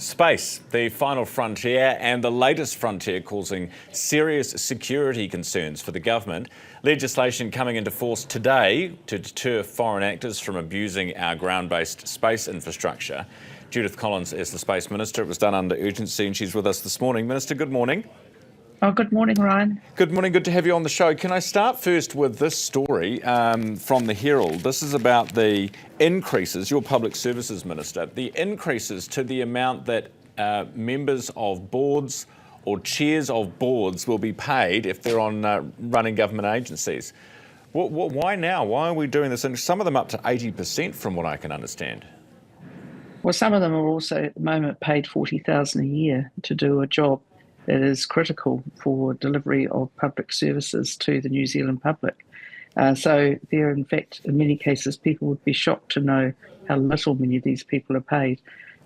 Space, the final frontier and the latest frontier causing serious security concerns for the government. Legislation coming into force today to deter foreign actors from abusing our ground-based space infrastructure. Judith Collins is the Space Minister. It was done under urgency and she's with us this morning. Minister, good morning. Oh, good morning, Ryan. Good morning, good to have you on the show. Can I start first with this story from the Herald? This is about the increases, your Public Services Minister, the increases to the amount that members of boards or chairs of boards will be paid if they're on running government agencies. Why now? Why are we doing this? And some of them up to 80% from what I can understand. Well, some of them are also at the moment paid $40,000 a year to do a job that is critical for delivery of public services to the New Zealand public. So there, in fact, in many cases, people would be shocked to know how little many of these people are paid.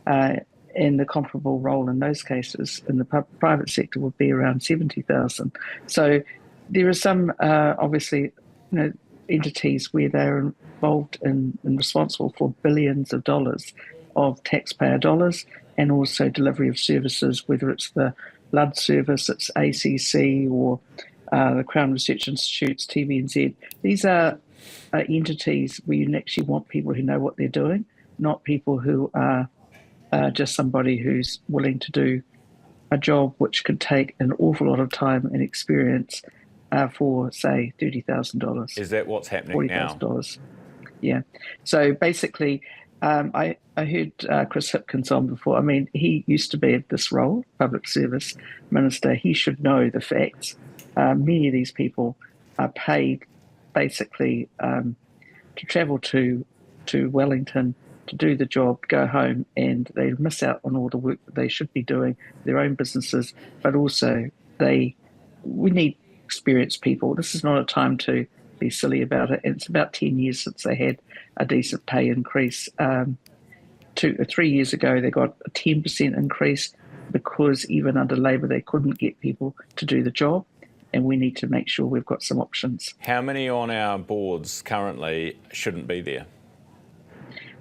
And the comparable role in those cases in the private sector would be around $70,000. So there are some, obviously, entities where they're involved in and responsible for billions of dollars of taxpayer dollars, and also delivery of services, whether it's the Blood Service, it's ACC, or the Crown Research Institute's TVNZ. These are entities where you actually want people who know what they're doing, not people who are just somebody who's willing to do a job which could take an awful lot of time and experience for, say, $30,000. Is that what's happening now? $40,000. Yeah. So basically, I heard Chris Hipkins on before. I mean, he used to be at this role, Public Service Minister. He should know the facts. Many of these people are paid basically to travel to Wellington to do the job, go home, and they miss out on all the work that they should be doing, their own businesses, but also we need experienced people. This is not a time to be silly about it. And it's about 10 years since they had a decent pay increase. 2 or 3 years ago, they got a 10% increase because even under Labor, they couldn't get people to do the job. And we need to make sure we've got some options. How many on our boards currently shouldn't be there?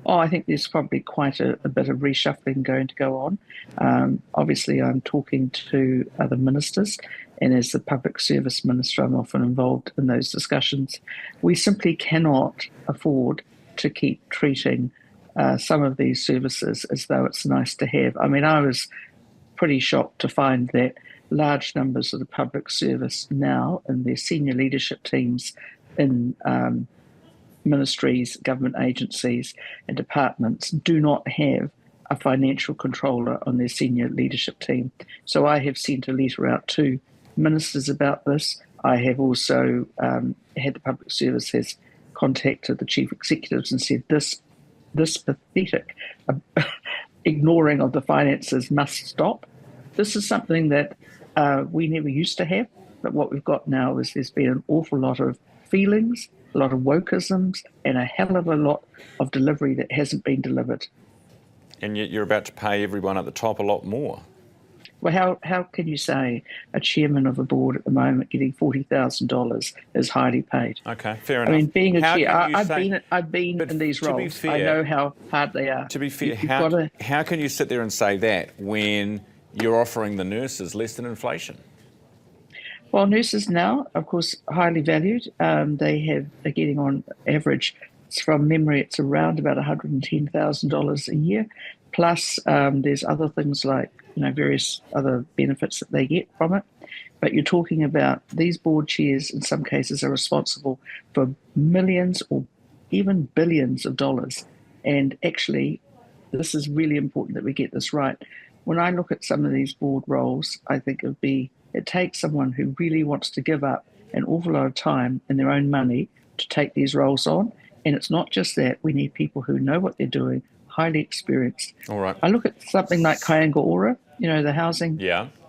Oh, I think there's probably quite a bit of reshuffling going to go on. Obviously, I'm talking to other ministers, and as the Public Service Minister, I'm often involved in those discussions. We simply cannot afford to keep treating some of these services as though it's nice to have. I mean, I was pretty shocked to find that large numbers of the public service now and their senior leadership teams in ministries, government agencies and departments do not have a financial controller on their senior leadership team. So I have sent a letter out to ministers about this. I have also had the public service has contacted the chief executives and said this pathetic ignoring of the finances must stop. This is something that we never used to have, but what we've got now is there's been an awful lot of feelings, a lot of wokeisms, and a hell of a lot of delivery that hasn't been delivered. And yet you're about to pay everyone at the top a lot more. Well, how can you say a chairman of a board at the moment getting $40,000 is highly paid? Okay, fair enough. I mean, being a chair, I've been in these roles. To be fair, I know how hard they are. To be fair, how can you sit there and say that when you're offering the nurses less than inflation? Well, nurses now, of course, highly valued. They are getting on average, from memory, it's around about $110,000 a year. Plus, there's other things like various other benefits that they get from it. But you're talking about these board chairs, in some cases, are responsible for millions or even billions of dollars. And actually, this is really important that we get this right. When I look at some of these board roles, I think it takes someone who really wants to give up an awful lot of time and their own money to take these roles on. And it's not just that. We need people who know what they're doing, highly experienced. All right. I look at something like Kāinga Ora, the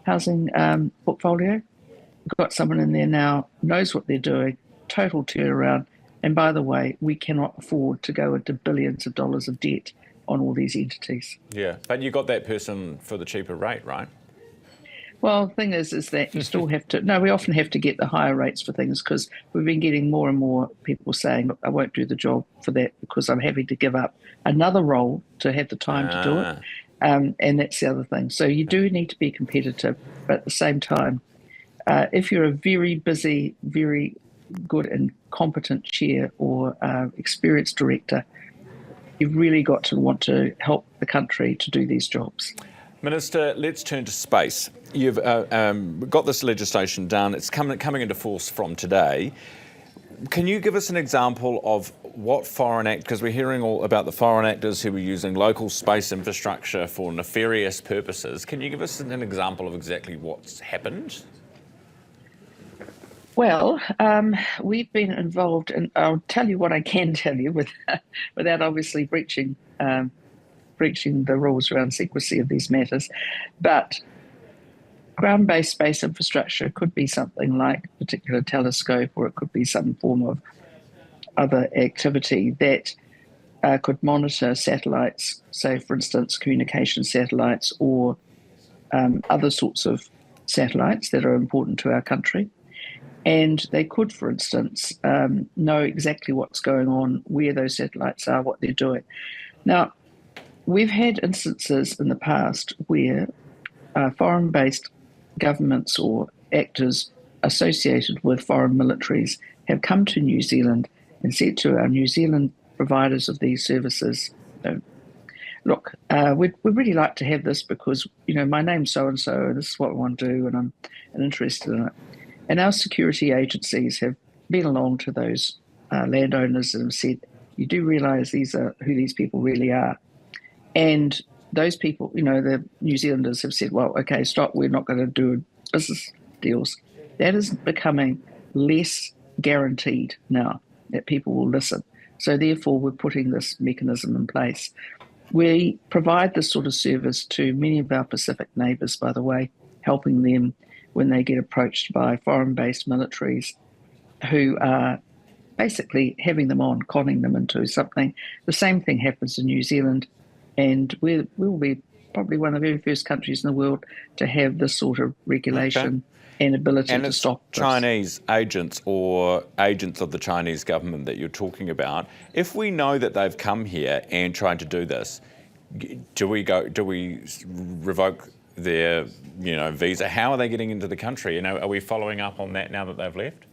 housing portfolio. We've got someone in there now, knows what they're doing, total turnaround. And by the way, we cannot afford to go into billions of dollars of debt on all these entities. Yeah, but you got that person for the cheaper rate, right? Well, the thing is that you still have to... No, we often have to get the higher rates for things because we've been getting more and more people saying, look, I won't do the job for that because I'm having to give up another role to have the time to do it. And that's the other thing. So you do need to be competitive, but at the same time, if you're a very busy, very good and competent chair or experienced director, you've really got to want to help the country to do these jobs. Minister, let's turn to space. You've got this legislation done. It's coming into force from today. Can you give us an example of what foreign act, because we're hearing all about the foreign actors who were using local space infrastructure for nefarious purposes. Can you give us an example of exactly what's happened? Well, we've been involved, and I'll tell you what I can tell you without obviously breaching the rules around secrecy of these matters. But ground-based space infrastructure could be something like a particular telescope, or it could be some form of other activity that could monitor satellites, say, for instance, communication satellites or other sorts of satellites that are important to our country. And they could, for instance, know exactly what's going on, where those satellites are, what they're doing. Now, we've had instances in the past where foreign-based governments or actors associated with foreign militaries have come to New Zealand and said to our New Zealand providers of these services, look, we'd really like to have this because, my name's so-and-so, and this is what we want to do, and I'm interested in it. And our security agencies have been along to those landowners and have said, you do realise these are who these people really are. And those people, the New Zealanders have said, well, okay, stop, we're not going to do business deals. That is becoming less guaranteed now that people will listen. So therefore, we're putting this mechanism in place. We provide this sort of service to many of our Pacific neighbours, by the way, helping them when they get approached by foreign-based militaries who are basically having them on, conning them into something. The same thing happens in New Zealand, and we'll be probably one of the very first countries in the world to have this sort of regulation and ability to stop this. Chinese agents or agents of the Chinese government that you're talking about, if we know that they've come here and tried to do this, do we revoke their visa? How are they getting into the country? Are we following up on that now that they've left?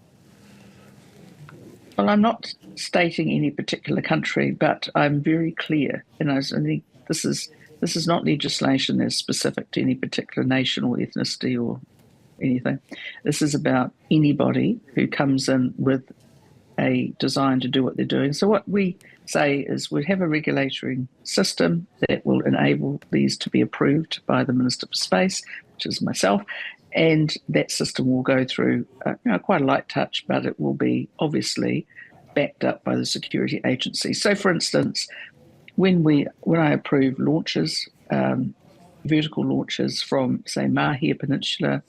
Well, I'm not stating any particular country, but I'm very clear, and I think this is not legislation that's specific to any particular nation or ethnicity or anything. This is about anybody who comes in with a design to do what they're doing. So what we say is we have a regulatory system that will enable these to be approved by the Minister for Space, which is myself, and that system will go through quite a light touch, but it will be obviously backed up by the security agency. So, for instance, when I approve launches, vertical launches from, say, Mahia Peninsula,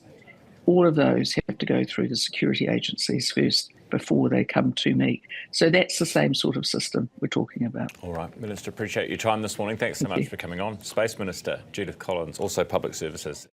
all of those have to go through the security agencies first before they come to me. So that's the same sort of system we're talking about. All right, Minister, appreciate your time this morning. Thanks so much for coming on. Space Minister Judith Collins, also Public Services.